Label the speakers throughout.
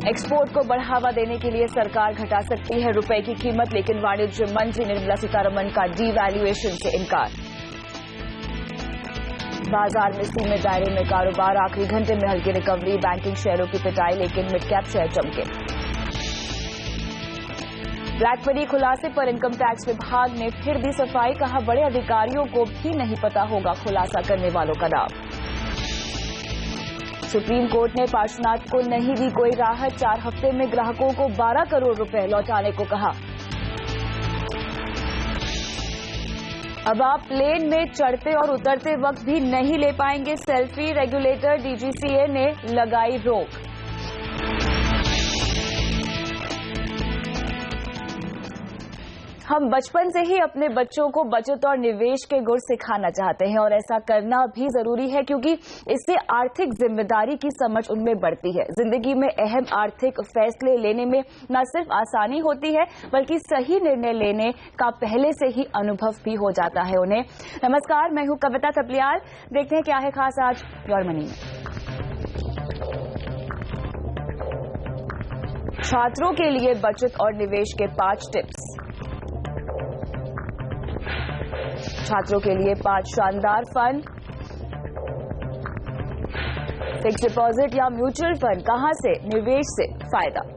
Speaker 1: Export को बढ़ावा देने के लिए सरकार घटा सकती है रुपए की कीमत, लेकिन वाणिज्य मंत्री निर्मला सीतारमण का डीवैल्यूएशन से इनकार। बाजार में सीमित दायरे में कारोबार, आखिरी घंटे में हल्की रिकवरी, बैंकिंग शेयरों की पिटाई, लेकिन मिड कैप शेयर चमके। ब्लैक मनी खुलासे पर इनकम टैक्स विभाग ने फिर दी सफाई, कहा बड़े अधिकारियों को भी नहीं पता होगा खुलासा करने वालों का नाम। सुप्रीम कोर्ट ने पार्श्वनाथ को नहीं दी कोई राहत, 4 हफ्ते में ग्राहकों को 12 करोड़ रुपए लौटाने को कहा। अब आप प्लेन में चढ़ते और उतरते वक्त भी नहीं ले पाएंगे सेल्फी, रेगुलेटर डीजीसीए ने लगाई रोक। हम बचपन से ही अपने बच्चों को बचत और निवेश के गुर सिखाना चाहते हैं और ऐसा करना भी जरूरी है, क्योंकि इससे आर्थिक जिम्मेदारी की समझ उनमें बढ़ती है। जिंदगी में अहम आर्थिक फैसले लेने में न सिर्फ आसानी होती है, बल्कि सही निर्णय लेने का पहले से ही अनुभव भी हो जाता है उन्हें। नमस्कार, मैं हूं कविता थपलियाल। देखते हैं क्या है खास आज योर मनी में। छात्रों के लिए बचत और निवेश के 5 टिप्स। छात्रों के लिए 5 शानदार फंड। फिक्स डिपॉजिट या म्यूचुअल फंड, कहां से निवेश से फायदा।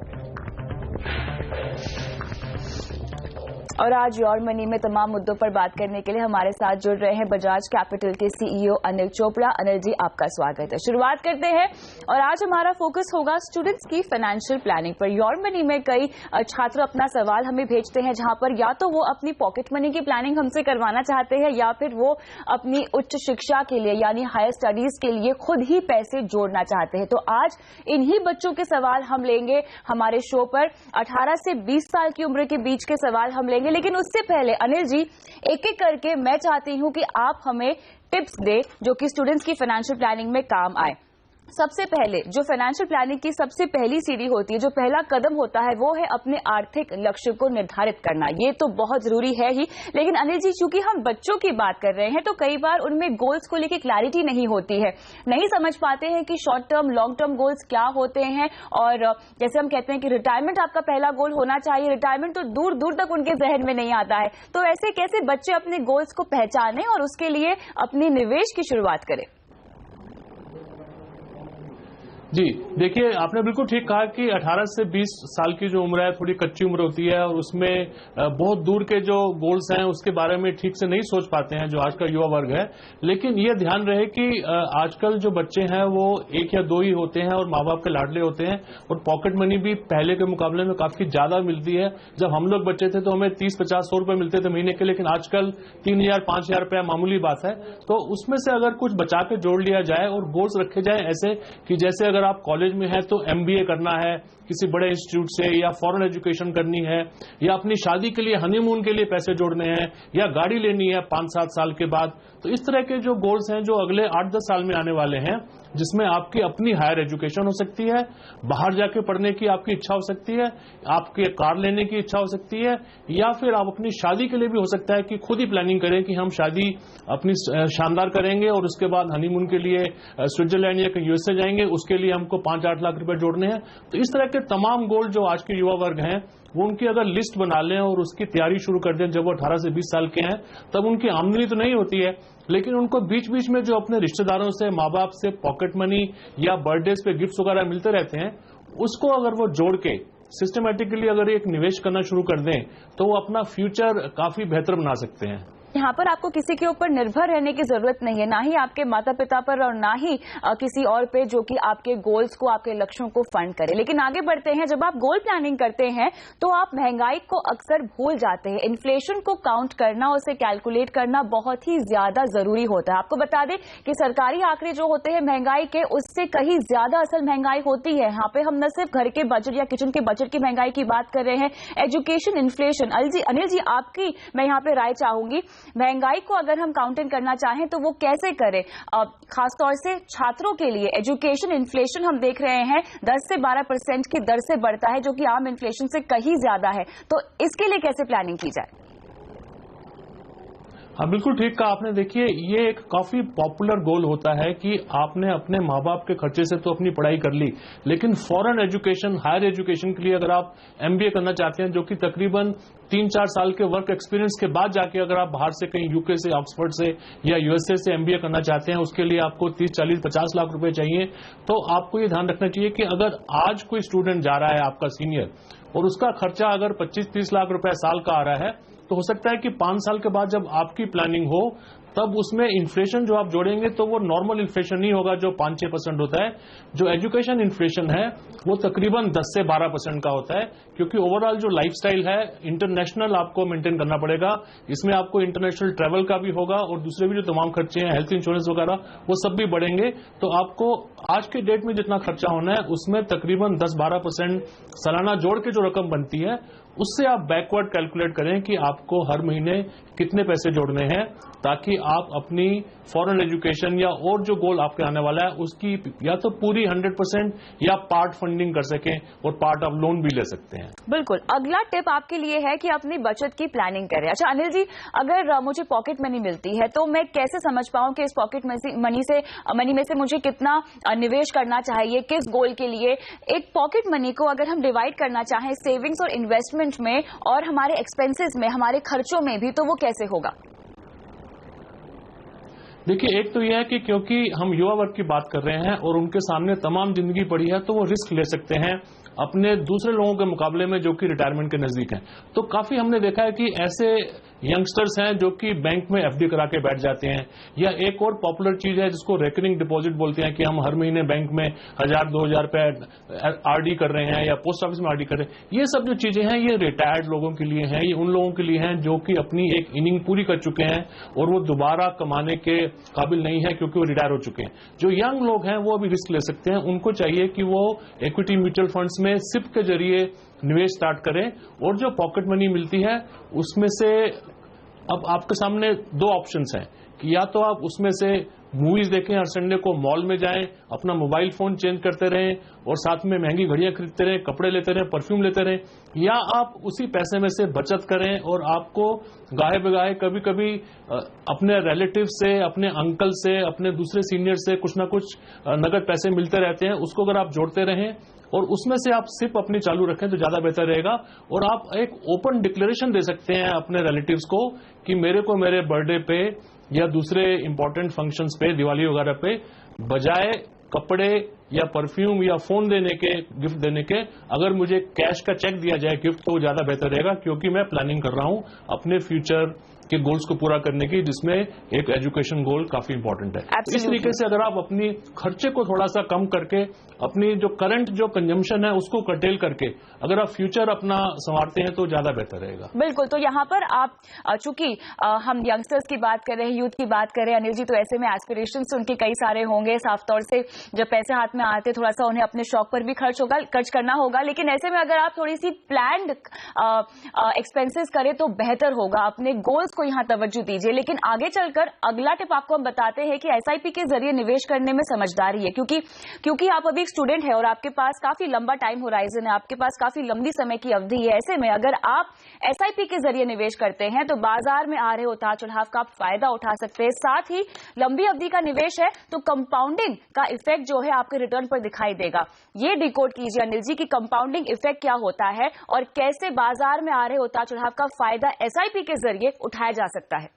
Speaker 1: और आज योर मनी में तमाम मुद्दों पर बात करने के लिए हमारे साथ जुड़ रहे हैं बजाज कैपिटल के सीईओ अनिल चोपड़ा। अनिल जी, आपका स्वागत है। शुरुआत करते हैं और आज हमारा फोकस होगा स्टूडेंट्स की फाइनेंशियल प्लानिंग पर। योर मनी में कई छात्र अपना सवाल हमें भेजते हैं, जहां पर या तो वो अपनी पॉकेट मनी की प्लानिंग हमसे करवाना चाहते हैं, या फिर वो अपनी उच्च शिक्षा के लिए यानी हायर स्टडीज के लिए खुद ही पैसे जोड़ना चाहते हैं। तो आज इन्हीं बच्चों के सवाल हम लेंगे हमारे शो पर। 18 से 20 साल की उम्र के बीच के सवाल हम लेंगे, लेकिन उससे पहले अनिल जी, एक एक करके मैं चाहती हूं कि आप हमें टिप्स दें जो कि स्टूडेंट्स की फाइनेंशियल प्लानिंग में काम आए। सबसे पहले जो फाइनेंशियल प्लानिंग की सबसे पहली सीढ़ी होती है, जो पहला कदम होता है, वो है अपने आर्थिक लक्ष्य को निर्धारित करना। ये तो बहुत जरूरी है ही, लेकिन अनिल जी, चूंकि हम बच्चों की बात कर रहे हैं तो कई बार उनमें गोल्स को लेकर क्लैरिटी नहीं होती है, नहीं समझ पाते हैं कि short term long term goals क्या होते हैं। और जैसे हम कहते हैं कि रिटायरमेंट आपका पहला गोल होना चाहिए, रिटायरमेंट तो दूर दूर तक उनके जहन में नहीं आता है। तो ऐसे कैसे बच्चे अपने गोल्स को पहचानें और उसके लिए अपनी निवेश की शुरुआत करें?
Speaker 2: जी देखिए, आपने बिल्कुल ठीक कहा कि 18 से 20 साल की जो उम्र है थोड़ी कच्ची उम्र होती है और उसमें बहुत दूर के जो गोल्स हैं उसके बारे में ठीक से नहीं सोच पाते हैं जो आज का युवा वर्ग है। लेकिन ये ध्यान रहे कि आजकल जो बच्चे हैं वो 1 या 2 ही होते हैं और माँ बाप के लाडले होते हैं, और पॉकेट मनी भी पहले के मुकाबले में काफी ज्यादा मिलती है। जब हम लोग बच्चे थे तो हमें 30-50-100 रुपए मिलते थे महीने के, लेकिन आजकल 3,000-5,000 रुपया मामूली बात है। तो उसमें से अगर कुछ बचा के जोड़ लिया जाए और गोल्स रखे जाए ऐसे कि जैसे अगर आप कॉलेज में हैं तो एमबीए करना है किसी बड़े इंस्टीट्यूट से, या फॉरेन एजुकेशन करनी है, या अपनी शादी के लिए हनीमून के लिए पैसे जोड़ने हैं, या गाड़ी लेनी है 5-7 साल के बाद। तो इस तरह के जो गोल्स हैं जो अगले 8-10 साल में आने वाले हैं, जिसमें आपकी अपनी हायर एजुकेशन हो सकती है, बाहर जाके पढ़ने की आपकी इच्छा हो सकती है, आपके कार लेने की इच्छा हो सकती है, या फिर आप अपनी शादी के लिए भी हो सकता है कि खुद ही प्लानिंग करें कि हम शादी अपनी शानदार करेंगे और उसके बाद हनीमून के लिए स्विट्जरलैंड या यूएसए जाएंगे, उसके लिए हमको 5-8 लाख रुपए जोड़ने हैं। तो इस तरह के तमाम गोल जो आज के युवा वर्ग हैं वो उनकी अगर लिस्ट बना लें और उसकी तैयारी शुरू कर दें जब वो 18 से 20 साल के हैं, तब उनकी आमदनी तो नहीं होती है, लेकिन उनको बीच बीच में जो अपने रिश्तेदारों से, माँ बाप से पॉकेट मनी या बर्थडेज पे गिफ्ट्स वगैरह मिलते रहते हैं, उसको अगर वो जोड़ के सिस्टमैटिकली अगर एक निवेश करना शुरू कर दें तो वो अपना फ्यूचर काफी बेहतर बना सकते हैं।
Speaker 1: यहाँ पर आपको किसी के ऊपर निर्भर रहने की जरूरत नहीं है, ना ही आपके माता पिता पर और ना ही किसी और पे जो कि आपके गोल्स को, आपके लक्ष्यों को फंड करे। लेकिन आगे बढ़ते हैं, जब आप गोल प्लानिंग करते हैं तो आप महंगाई को अक्सर भूल जाते हैं। इन्फ्लेशन को काउंट करना, उसे कैलकुलेट करना बहुत ही ज्यादा जरूरी होता है। आपको बता दें कि सरकारी आंकड़े जो होते हैं महंगाई के, उससे कहीं ज्यादा असल महंगाई होती है। यहाँ पे हम न सिर्फ घर के बजट या किचन के बजट की महंगाई की बात कर रहे हैं, एजुकेशन इन्फ्लेशन। अनिल जी, आपकी मैं यहाँ पे राय चाहूंगी, महंगाई को अगर हम काउंटिंग करना चाहें तो वो कैसे करें? खासतौर से छात्रों के लिए एजुकेशन इन्फ्लेशन हम देख रहे हैं 10 से 12% की दर से बढ़ता है, जो कि आम इन्फ्लेशन से कहीं ज्यादा है। तो इसके लिए कैसे प्लानिंग की जाए?
Speaker 2: हाँ, बिल्कुल ठीक कहा आपने। देखिए, ये एक काफी पॉपुलर गोल होता है कि आपने अपने माँ बाप के खर्चे से तो अपनी पढ़ाई कर ली, लेकिन फॉरेन एजुकेशन, हायर एजुकेशन के लिए अगर आप MBA करना चाहते हैं, जो कि तकरीबन 3-4 साल के वर्क एक्सपीरियंस के बाद जाके अगर आप बाहर से कहीं UK से, ऑक्सफोर्ड से या USA से MBA करना चाहते हैं, उसके लिए आपको 30, 40, 50 लाख रुपए चाहिए। तो आपको ये ध्यान रखना चाहिए कि अगर आज कोई स्टूडेंट जा रहा है आपका सीनियर और उसका खर्चा अगर 25-30 लाख रुपए साल का आ रहा है, तो हो सकता है कि 5 साल के बाद जब आपकी प्लानिंग हो तब उसमें इन्फ्लेशन जो आप जोड़ेंगे तो वो नॉर्मल इन्फ्लेशन नहीं होगा जो 5-6% होता है। जो एजुकेशन इन्फ्लेशन है वो तकरीबन 10 से 12% का होता है, क्योंकि ओवरऑल जो लाइफस्टाइल है इंटरनेशनल आपको मेंटेन करना पड़ेगा। इसमें आपको इंटरनेशनल ट्रैवल का भी होगा और दूसरे भी जो तमाम खर्चे हैं, हेल्थ इंश्योरेंस वगैरह, वो सब भी बढ़ेंगे। तो आपको आज के डेट में जितना खर्चा होना है उसमें तकरीबन 10-12% सालाना जोड़ के जो रकम बनती है उससे आप बैकवर्ड कैलकुलेट करें कि आपको हर महीने कितने पैसे जोड़ने हैं, ताकि आप अपनी फॉरेन एजुकेशन या और जो गोल आपके आने वाला है उसकी या तो पूरी 100% या पार्ट फंडिंग कर सकें और पार्ट आप लोन भी ले सकते हैं।
Speaker 1: बिल्कुल। अगला टिप आपके लिए है कि अपनी बचत की प्लानिंग करें। अच्छा अनिल जी, अगर मुझे पॉकेट मनी मिलती है तो मैं कैसे समझ पाऊं कि इस पॉकेट मनी में से मुझे कितना निवेश करना चाहिए, किस गोल के लिए? एक पॉकेट मनी को अगर हम डिवाइड करना चाहें सेविंग्स और इन्वेस्टमेंट में और हमारे एक्सपेंसेस में, हमारे खर्चों में भी, तो वो कैसे होगा?
Speaker 2: देखिए, एक तो यह है कि क्योंकि हम युवा वर्ग की बात कर रहे हैं और उनके सामने तमाम जिंदगी पड़ी है, तो वो रिस्क ले सकते हैं अपने दूसरे लोगों के मुकाबले में जो कि रिटायरमेंट के नजदीक हैं। तो काफी हमने देखा है कि ऐसे यंगस्टर्स हैं जो कि बैंक में FD करा के बैठ जाते हैं, या एक और पॉपुलर चीज है जिसको रेकरिंग डिपॉजिट बोलते हैं कि हम हर महीने बैंक में 1000-2000 रुपए RD कर रहे हैं या पोस्ट ऑफिस में RD कर रहे हैं। ये सब जो चीजें हैं ये रिटायर्ड लोगों के लिए हैं, ये उन लोगों के लिए हैं जो कि अपनी एक इनिंग पूरी कर चुके हैं और वो दोबारा कमाने के काबिल नहीं है क्योंकि वो रिटायर हो चुके हैं। जो यंग लोग हैं वो अभी रिस्क ले सकते हैं, उनको चाहिए कि वो इक्विटी म्यूचुअल फंड्स में SIP के जरिए निवेश स्टार्ट करें, और जो पॉकेट मनी मिलती है उसमें से अब आपके सामने 2 ऑप्शंस हैं कि या तो आप उसमें से मूवीज देखें, हर संडे को मॉल में जाएं, अपना मोबाइल फोन चेंज करते रहें और साथ में महंगी घड़ियां खरीदते रहें, कपड़े लेते रहें, परफ्यूम लेते रहें, या आप उसी पैसे में से बचत करें और आपको गाहे बगाहे कभी कभी अपने रिलेटिव से, अपने अंकल से, अपने दूसरे सीनियर से कुछ ना कुछ नगद पैसे मिलते रहते हैं, उसको अगर आप जोड़ते रहें और उसमें से आप SIP अपनी चालू रखें तो ज्यादा बेहतर रहेगा। और आप एक ओपन डिक्लेरेशन दे सकते हैं अपने रिलेटिव्स को कि मेरे को मेरे बर्थडे पे या दूसरे इंपॉर्टेंट फंक्शंस पे, दिवाली वगैरह पे, बजाय कपड़े या परफ्यूम या फोन देने के, गिफ्ट देने के, अगर मुझे कैश का चेक दिया जाए गिफ्ट, तो ज्यादा बेहतर रहेगा, क्योंकि मैं प्लानिंग कर रहा हूं अपने फ्यूचर के गोल्स को पूरा करने की, जिसमें एक एजुकेशन गोल काफी इंपॉर्टेंट है। तो इस तरीके से अगर आप अपनी खर्चे को थोड़ा सा कम करके अपनी जो करंट जो कंजम्पशन है उसको कर्टेल करके अगर आप फ्यूचर अपना संवारते हैं तो ज्यादा बेहतर रहेगा।
Speaker 1: बिल्कुल। तो यहाँ पर आप चूंकि हम यंगस्टर्स की बात कर रहे हैं, यूथ की बात कर रहे हैं अनिल जी, तो ऐसे में एस्पिरेशंस उनके कई सारे होंगे। साफ तौर से जब पैसे हाथ में आते थोड़ा सा उन्हें अपने शौक पर भी खर्च करना होगा, लेकिन ऐसे में अगर आप थोड़ी सी प्लान्ड एक्सपेंसेस करें तो बेहतर होगा। अपने गोल्स को यहाँ तवज्जो दीजिए। लेकिन आगे चलकर अगला टिप आपको हम बताते हैं कि SIP के जरिए निवेश करने में समझदारी है, क्योंकि आप अभी एक स्टूडेंट है और आपके पास काफी लंबा टाइम होराइजन है, आपके पास काफी लंबी समय की अवधि है। ऐसे में अगर आप SIP के जरिए निवेश करते हैं तो बाजार में आ रहे उतार चढ़ाव का आप फायदा उठा सकते हैं। साथ ही लंबी अवधि का निवेश है तो कंपाउंडिंग का इफेक्ट जो है आपके रिटर्न पर दिखाई देगा। ये डिकोड कीजिए अनिल जी कि कंपाउंडिंग इफेक्ट क्या होता है और कैसे बाजार में आ रहे उतार चढ़ाव का फायदा SIP के जरिए उठाया जा सकता है।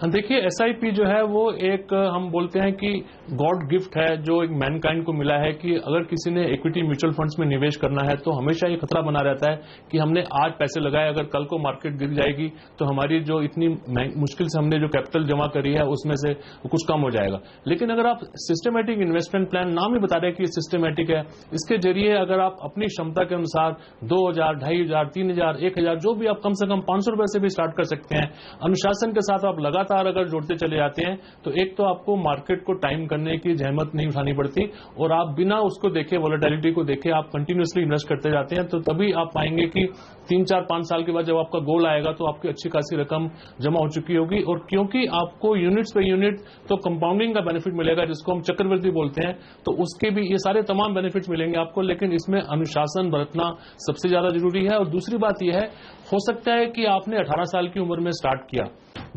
Speaker 2: देखिए, SIP जो है वो एक, हम बोलते हैं कि गॉड गिफ्ट है जो एक मैनकाइंड को मिला है कि अगर किसी ने इक्विटी म्यूचुअल फंड्स में निवेश करना है तो हमेशा ये खतरा बना रहता है कि हमने आज पैसे लगाए, अगर कल को मार्केट गिर जाएगी तो हमारी जो इतनी मुश्किल से हमने जो कैपिटल जमा करी है उसमें से कुछ कम हो जाएगा। लेकिन अगर आप सिस्टमेटिक इन्वेस्टमेंट प्लान, नाम ही बता रहे हैं कि सिस्टमेटिक है, इसके जरिए अगर आप अपनी क्षमता के अनुसार 2000, 2500, 3000, 1000, जो भी आप कम से कम 500 रुपए से भी स्टार्ट कर सकते हैं। अनुशासन के साथ आप लगातार लगातार अगर जोड़ते चले जाते हैं तो एक तो आपको मार्केट को टाइम करने की जहमत नहीं उठानी पड़ती और आप बिना उसको देखे, वॉलेटिलिटी को देखे आप कंटिन्यूसली इन्वेस्ट करते जाते हैं, तो तभी आप पाएंगे कि 3, 4, 5 साल के बाद जब आपका गोल आएगा तो आपकी अच्छी खासी रकम जमा हो चुकी होगी। और क्योंकि आपको यूनिट्स पे यूनिट तो कंपाउंडिंग का बेनिफिट मिलेगा, जिसको हम चक्रवृद्धि बोलते हैं, तो उसके भी ये सारे तमाम बेनिफिट्स मिलेंगे आपको, लेकिन इसमें अनुशासन बरतना सबसे ज्यादा जरूरी है। और दूसरी बात यह है, हो सकता है कि आपने 18 साल की उम्र में स्टार्ट किया,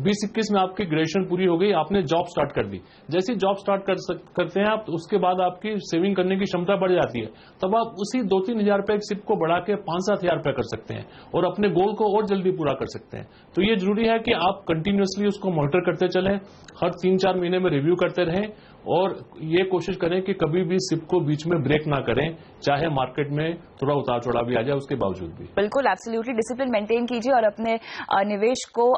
Speaker 2: 20-21 में आपकी ग्रेजुएशन पूरी हो गई, आपने जॉब स्टार्ट कर दी। जैसे जॉब स्टार्ट करते हैं आप, तो उसके बाद आपकी सेविंग करने की क्षमता बढ़ जाती है, तब आप उसी 2-3 हजार रुपए सिप को बढ़ा के 5-7 हजार रुपए कर सकते हैं और अपने गोल को और जल्दी पूरा कर सकते हैं। तो ये जरूरी है कि आप कंटिन्यूअसली उसको मॉनिटर करते चलें, हर 3-4 महीने में रिव्यू करते रहें और ये कोशिश करें कि कभी भी सिप को बीच में ब्रेक ना करें, चाहे मार्केट में थोड़ा उतार चढ़ाव भी आ जाए उसके बावजूद भी।
Speaker 1: बिल्कुल, एब्सोल्युटली डिसिप्लिन मेंटेन कीजिए और अपने निवेश को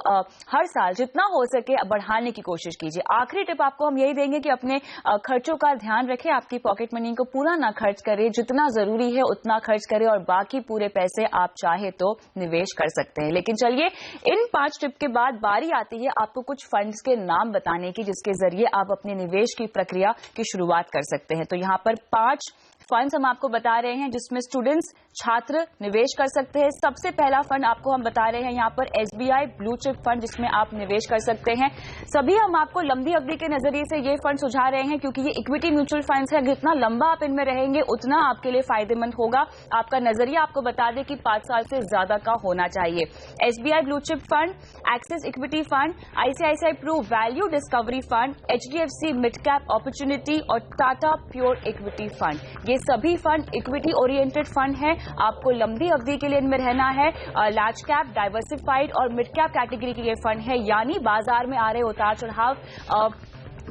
Speaker 1: हर साल जितना हो सके बढ़ाने की कोशिश कीजिए। आखिरी टिप आपको हम यही देंगे कि अपने खर्चों का ध्यान रखें, आपकी पॉकेट मनी को पूरा ना खर्च करें, जितना जरूरी है उतना खर्च करें और बाकी पूरे पैसे आप चाहे तो निवेश कर सकते हैं। लेकिन चलिए, इन 5 टिप के बाद बारी आती है आपको कुछ फंड्स के नाम बताने की, जिसके जरिए आप अपने निवेश की प्रक्रिया की शुरुआत कर सकते हैं। तो यहां पर 5 फंड्स हम आपको बता रहे हैं जिसमें स्टूडेंट्स, छात्र निवेश कर सकते हैं। सबसे पहला फंड आपको हम बता रहे हैं यहां पर SBI ब्लू चिप फंड, जिसमें आप निवेश कर सकते हैं। सभी हम आपको लंबी अवधि के नजरिए से ये फंड सुझा रहे हैं क्योंकि ये इक्विटी म्यूचुअल फंड्स है, जितना लंबा आप इनमें रहेंगे उतना आपके लिए फायदेमंद होगा। आपका नजरिया आपको बता दें कि 5 साल से ज्यादा का होना चाहिए। SBI blue chip fund, Axis equity fund, ICICI Pru value discovery fund, HDFC mid cap opportunity और टाटा प्योर इक्विटी फंड, ये सभी फंड इक्विटी ओरिएंटेड फंड है। आपको लंबी अवधि के लिए इनमें रहना है। लार्ज कैप, डाइवर्सिफाइड और मिड कैप कैटेगरी के ये फंड है, यानी बाजार में आ रहे उतार चढ़ाव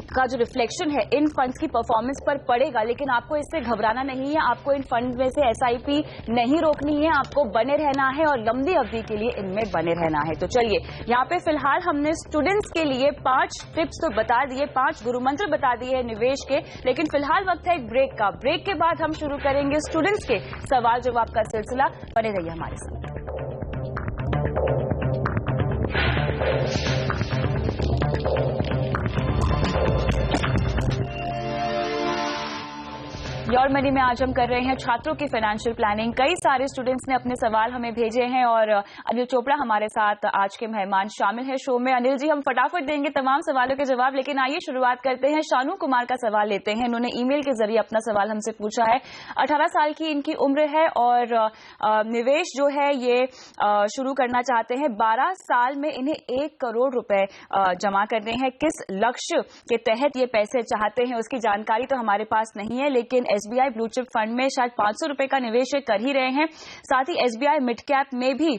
Speaker 1: का जो रिफ्लेक्शन है इन फंड्स की परफॉर्मेंस पर पड़ेगा, लेकिन आपको इससे घबराना नहीं है। आपको इन फंड में से SIP नहीं रोकनी है, आपको बने रहना है और लंबी अवधि के लिए इनमें बने रहना है। तो चलिए, यहाँ पे फिलहाल हमने स्टूडेंट्स के लिए 5 टिप्स तो बता दिए, 5 गुरु मंत्र बता दिए हैं निवेश के, लेकिन फिलहाल वक्त है एक ब्रेक का। ब्रेक के बाद हम शुरू करेंगे स्टूडेंट्स के सवाल जवाब का सिलसिला। बने रहिए हमारे साथ। योर मनी में आज हम कर रहे हैं छात्रों की फाइनेंशियल प्लानिंग। कई सारे स्टूडेंट्स ने अपने सवाल हमें भेजे हैं और अनिल चोपड़ा हमारे साथ आज के मेहमान शामिल है शो में। अनिल जी, हम फटाफट देंगे तमाम सवालों के जवाब, लेकिन आइए शुरुआत करते हैं। शानू कुमार का सवाल लेते हैं। इन्होंने ईमेल के जरिए अपना सवाल हमसे पूछा है। 18 साल की इनकी उम्र है और निवेश जो है ये शुरू करना चाहते हैं। 12 साल में इन्हें 1 करोड़ रुपए जमा करने हैं। किस लक्ष्य के तहत ये पैसे चाहते हैं उसकी जानकारी तो हमारे पास नहीं है, लेकिन SBI ब्लू चिप फंड में शायद 500 रुपए का निवेश कर ही रहे हैं। साथ ही SBI मिड कैप में भी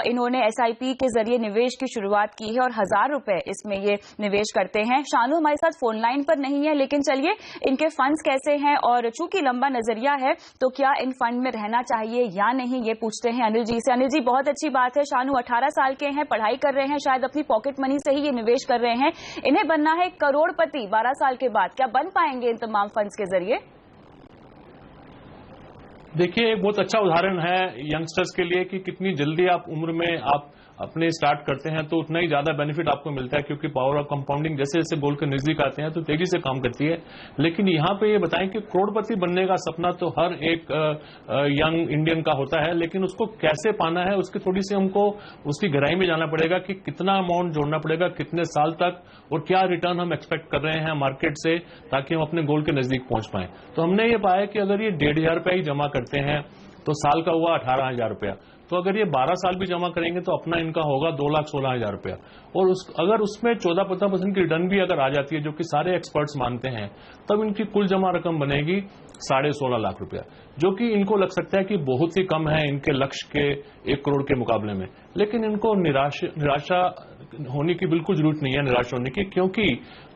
Speaker 1: इन्होंने SIP के जरिए निवेश की शुरुआत की है और 1000 रुपए इसमें ये निवेश करते हैं। शानू हमारे साथ फोन लाइन पर नहीं है, लेकिन चलिए, इनके फंड्स कैसे हैं और चूंकि लंबा नजरिया है तो क्या इन फंड में रहना चाहिए या नहीं, ये पूछते हैं अनिल जी से। अनिल जी, बहुत अच्छी बात है। शानू 18 साल के हैं, पढ़ाई कर रहे हैं, शायद अपनी पॉकेट मनी से ही ये निवेश कर रहे हैं। इन्हें बनना है करोड़पति 12 साल के बाद। क्या बन पाएंगे इन तमाम फंड्स के जरिए?
Speaker 2: देखिए, एक बहुत अच्छा उदाहरण है यंगस्टर्स के लिए कि कितनी जल्दी आप उम्र में आप अपने स्टार्ट करते हैं तो उतना ही ज्यादा बेनिफिट आपको मिलता है, क्योंकि पावर ऑफ कंपाउंडिंग जैसे जैसे गोल के नजदीक आते हैं तो तेजी से काम करती है। लेकिन यहाँ पे ये बताएं कि करोड़पति बनने का सपना तो हर एक यंग इंडियन का होता है, लेकिन उसको कैसे पाना है उसकी थोड़ी सी हमको उसकी गहराई में जाना पड़ेगा कि कितना अमाउंट जोड़ना पड़ेगा, कितने साल तक, और क्या रिटर्न हम एक्सपेक्ट कर रहे हैं मार्केट से, ताकि हम अपने गोल के नजदीक पहुंच पाए। तो हमने ये पाया कि अगर ये 1,500 रुपया ही जमा करते हैं तो साल का हुआ 18,000 रुपया। तो अगर ये 12 साल भी जमा करेंगे तो अपना इनका होगा 2,16,000 रुपया। और अगर उसमें 14-15% की रिटर्न भी अगर आ जाती है, जो कि सारे एक्सपर्ट्स मानते हैं, तब इनकी कुल जमा रकम बनेगी 16.5 लाख रुपया, जो कि इनको लग सकता है कि बहुत ही कम है इनके लक्ष्य के 1 करोड़ के मुकाबले में। लेकिन इनको निराशा होने की बिल्कुल जरूरत नहीं है, निराश होने की, क्योंकि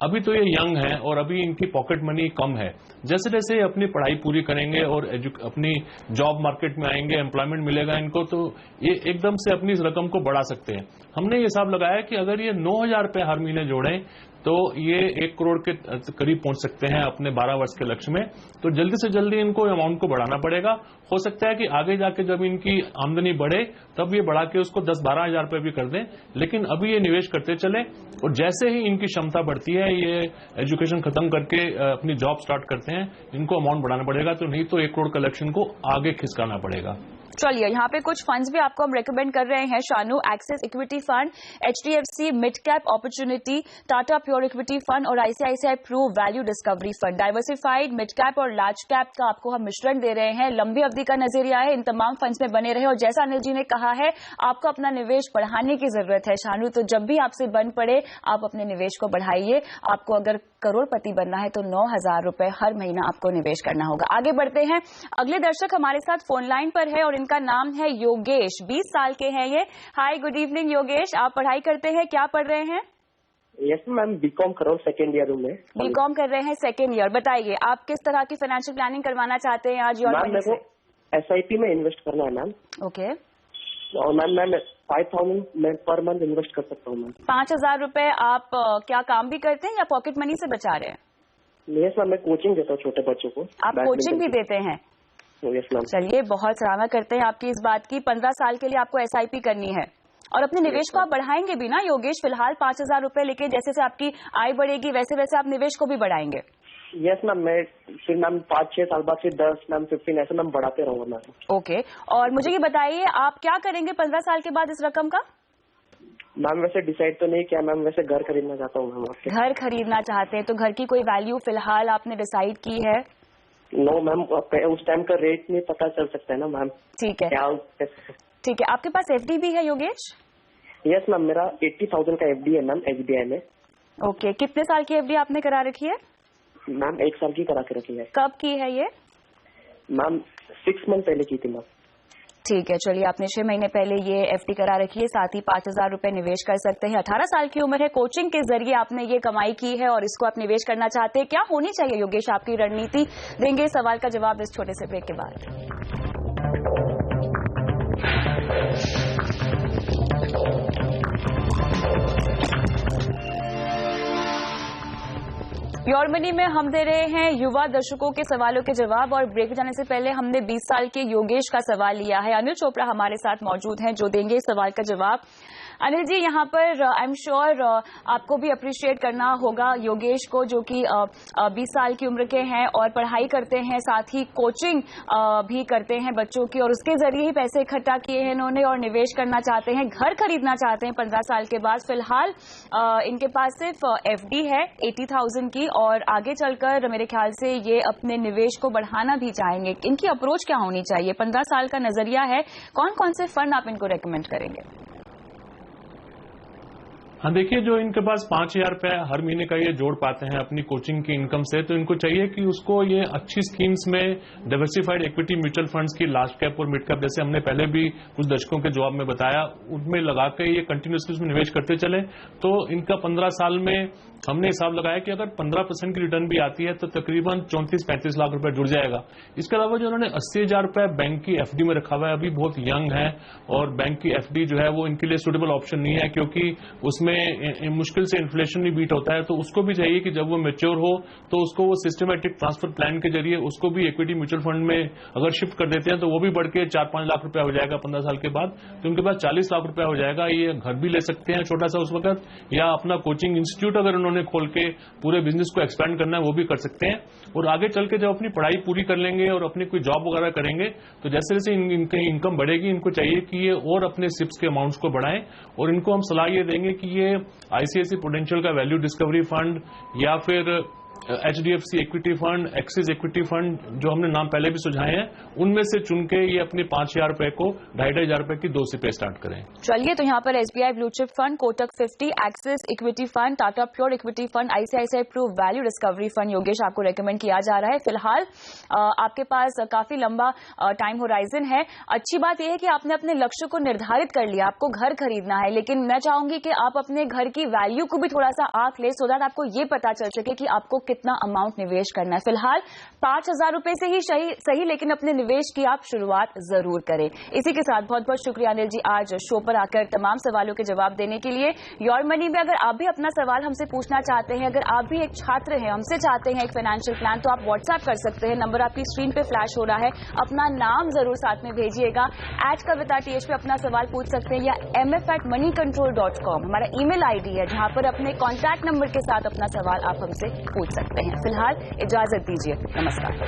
Speaker 2: अभी तो ये यंग हैं और अभी इनकी पॉकेट मनी कम है। जैसे जैसे ये अपनी पढ़ाई पूरी करेंगे और अपनी जॉब मार्केट में आएंगे, एम्प्लॉयमेंट मिलेगा इनको, तो ये एकदम से अपनी इस रकम को बढ़ा सकते हैं। हमने ये हिसाब लगाया कि अगर ये 9,000 रुपए हर महीने जोड़ें तो ये 1 करोड़ के करीब पहुंच सकते हैं अपने 12 वर्ष के लक्ष्य में। तो जल्दी से जल्दी इनको अमाउंट को बढ़ाना पड़ेगा। हो सकता है कि आगे जाके जब इनकी आमदनी बढ़े तब ये बढ़ा के उसको 10-12 हजार रुपए भी कर दें, लेकिन अभी ये निवेश करते चले और जैसे ही इनकी क्षमता बढ़ती है, ये एजुकेशन खत्म करके अपनी जॉब स्टार्ट करते हैं, इनको अमाउंट बढ़ाना पड़ेगा। तो नहीं तो 1 करोड़ कलेक्शन को आगे खिसकाना पड़ेगा।
Speaker 1: चलिए, यहाँ पे कुछ फंड्स भी आपको हम रेकमेंड कर रहे हैं। शानू Axis equity fund, HDFC mid cap opportunity, Tata pure equity fund और ICICI Pru value discovery fund. Diversified mid cap और लार्ज कैप का आपको हम मिश्रण दे रहे हैं। लंबी अवधि का नजरिया है, इन तमाम फंड्स में बने रहे। और जैसा अनिल जी ने कहा है, आपको अपना निवेश बढ़ाने की जरूरत है शानू। तो जब भी आपसे बन पड़े, आप अपने निवेश को बढ़ाइए। आपको अगर करोड़पति बनना है तो 9,000 रुपए हर महीना आपको निवेश करना होगा। आगे बढ़ते हैं, अगले दर्शक हमारे साथ फोन लाइन पर है और इनका नाम है योगेश। 20 साल के हैं ये। हाय, गुड इवनिंग योगेश, आप पढ़ाई करते हैं, क्या पढ़ रहे हैं?
Speaker 3: यस मैम, बीकॉम कर रहा हूँ, सेकेंड ईयर में।
Speaker 1: बीकॉम कर रहे हैं, सेकेंड ईयर। बताइए, आप किस तरह की फाइनेंशियल प्लानिंग करवाना चाहते हैं आज?
Speaker 3: मैम, मेरे को SIP में इन्वेस्ट करना है मैम।
Speaker 1: ओके।
Speaker 3: और मैम मैं 5,000 मैं पर मंथ इन्वेस्ट कर सकता हूँ मैम।
Speaker 1: 5,000 रुपए आप क्या काम भी करते हैं या पॉकेट मनी से बचा रहे हैं?
Speaker 3: यस मैम, मैं कोचिंग देता हूँ छोटे बच्चों को।
Speaker 1: आप कोचिंग भी देते हैं?
Speaker 3: Yes ma'am.
Speaker 1: चलिए, बहुत सराहना करते हैं आपकी इस बात की। 15 साल के लिए आपको SIP करनी है और अपने निवेश को आप बढ़ाएंगे भी ना योगेश? फिलहाल 5,000 रुपए लेके जैसे जैसे आपकी आय बढ़ेगी वैसे वैसे आप निवेश को भी बढ़ाएंगे?
Speaker 3: यस मैम, मैं फिर मैम 5-6 साल बाद फिर 10 मैम 15 ऐसे मैम बढ़ाते रहूंगा मैम।
Speaker 1: ओके, और मुझे ये बताइए, आप क्या करेंगे 15 साल के बाद इस रकम का?
Speaker 3: मैम वैसे डिसाइड तो नहीं किया मैम, वैसे घर खरीदना चाहता हूँ मैम। घर
Speaker 1: खरीदना चाहते हैं तो घर की कोई वैल्यू फिलहाल आपने डिसाइड की है?
Speaker 3: नो मैम, उस टाइम का रेट नहीं पता चल सकता है ना मैम।
Speaker 1: ठीक है, ठीक है। आपके पास FD भी है योगेश?
Speaker 3: यस मैम, मेरा 80,000 का FD है मैम SBI में।
Speaker 1: ओके, कितने साल की FD आपने करा रखी है?
Speaker 3: मैम 1 साल की करा के रखी है।
Speaker 1: कब की है ये?
Speaker 3: मैम 6 मंथ पहले की थी मैम।
Speaker 1: ठीक है, चलिए, आपने 6 महीने पहले ये FD करा रखी है, साथ ही 5,000 रुपए निवेश कर सकते हैं। 18 साल की उम्र है, कोचिंग के जरिए आपने ये कमाई की है और इसको आप निवेश करना चाहते हैं। क्या होनी चाहिए योगेश आपकी रणनीति? देंगे सवाल का जवाब इस छोटे से ब्रेक के बाद। योर मनी में हम दे रहे हैं युवा दर्शकों के सवालों के जवाब और ब्रेक जाने से पहले हमने 20 साल के योगेश का सवाल लिया है। अनिल चोपड़ा हमारे साथ मौजूद हैं जो देंगे इस सवाल का जवाब। अनिल जी, यहाँ पर आई एम श्योर आपको भी अप्रिशिएट करना होगा योगेश को, जो कि 20 साल की उम्र के हैं और पढ़ाई करते हैं, साथ ही कोचिंग भी करते हैं बच्चों की और उसके जरिए ही पैसे इकट्ठा किए हैं इन्होंने और निवेश करना चाहते हैं, घर खरीदना चाहते हैं 15 साल के बाद। फिलहाल इनके पास सिर्फ FD है 80,000 की और आगे चलकर मेरे ख्याल से ये अपने निवेश को बढ़ाना भी चाहेंगे। इनकी अप्रोच क्या होनी चाहिए? 15 साल का नजरिया है, कौन कौन से फंड आप इनको रेकमेंड करेंगे?
Speaker 2: हाँ, देखिए, जो इनके पास 5,000 रुपए हर महीने का ये जोड़ पाते हैं अपनी कोचिंग की इनकम से, तो इनको चाहिए कि उसको ये अच्छी स्कीम्स में डाइवर्सिफाइड इक्विटी म्यूचुअल फंड्स की लार्ज कैप और मिड कैप, जैसे हमने पहले भी कुछ दर्शकों के जवाब में बताया, उनमें लगाकर ये कंटिन्यूसली उसमें निवेश करते चले तो इनका 15 साल में हमने हिसाब लगाया कि अगर 15% की रिटर्न भी आती है तो तकरीबन 34-35 लाख रुपए जुड़ जाएगा। इसके अलावा जो उन्होंने 80,000 रुपए बैंक की FD में रखा हुआ है, अभी बहुत यंग है और बैंक की FD जो है वो इनके लिए सुटेबल ऑप्शन नहीं है, क्योंकि उसमें मुश्किल से इन्फ्लेशन भी बीट होता है। तो उसको भी चाहिए कि जब वो मैच्योर हो तो उसको वो सिस्टमेटिक ट्रांसफर प्लान के जरिए उसको भी इक्विटी म्यूचुअल फंड में अगर शिफ्ट कर देते हैं तो वो भी बढ़ के 4-5 लाख रुपया हो जाएगा 15 साल के बाद। तो उनके पास 40 लाख रुपया हो जाएगा। ये घर भी ले सकते हैं छोटा सा उस वक्त, या अपना कोचिंग इंस्टीट्यूट अगर उन्होंने खोल के पूरे बिजनेस को एक्सपैंड करना है वो भी कर सकते हैं। और आगे चल के जब अपनी पढ़ाई पूरी कर लेंगे और अपनी कोई जॉब वगैरह करेंगे तो जैसे जैसे इनकी इनकम बढ़ेगी, इनको चाहिए कि ये और अपने सिप्स के अमाउंट्स को बढ़ाएं। और इनको हम सलाह ये देंगे कि ये ICICI प्रूडेंशियल का वैल्यू डिस्कवरी फंड या फिर HDFC equity fund, Axis equity fund, जो हमने नाम पहले भी सुझाए हैं, उनमें से चुन के ये अपने 5,000 रुपए को 2,500 रुपए की 2 सिपें स्टार्ट करें। चलिए,
Speaker 1: तो यहाँ पर SBI blue chip fund, Kotak 50, Axis equity fund, Tata pure equity fund, ICICI Pru value discovery fund Yogesh आपको रेकमेंड किया जा रहा है। फिलहाल आपके पास काफी लंबा टाइम होराइजन है। अच्छी बात यह है कि आपने अपने लक्ष्य को निर्धारित कर लिया, आपको घर खरीदना है, लेकिन मैं चाहूंगी कि आप अपने घर की वैल्यू को भी थोड़ा सा आंक ले, सो दैट आपको ये पता चल सके कि आपको कितना अमाउंट निवेश करना है। फिलहाल 5,000 रुपए से ही सही, लेकिन अपने निवेश की आप शुरुआत जरूर करें। इसी के साथ बहुत बहुत शुक्रिया अनिल जी आज शो पर आकर तमाम सवालों के जवाब देने के लिए। योर मनी में अगर आप भी अपना सवाल हमसे पूछना चाहते हैं, अगर आप भी एक छात्र हैं, हमसे चाहते हैं एक फाइनेंशियल प्लान, तो आप व्हाट्सएप कर सकते हैं। नंबर आपकी स्क्रीन पे फ्लैश हो रहा है। अपना नाम जरूर साथ में भेजिएगा। @kavita.th पे अपना सवाल पूछ सकते हैं, या mf@moneycontrol.com हमारा ईमेल आईडी है, जहां पर अपने कॉन्टैक्ट नंबर के साथ अपना सवाल आप हमसे पूछ सकते हैं। फिलहाल इजाजत दीजिए, नमस्कार।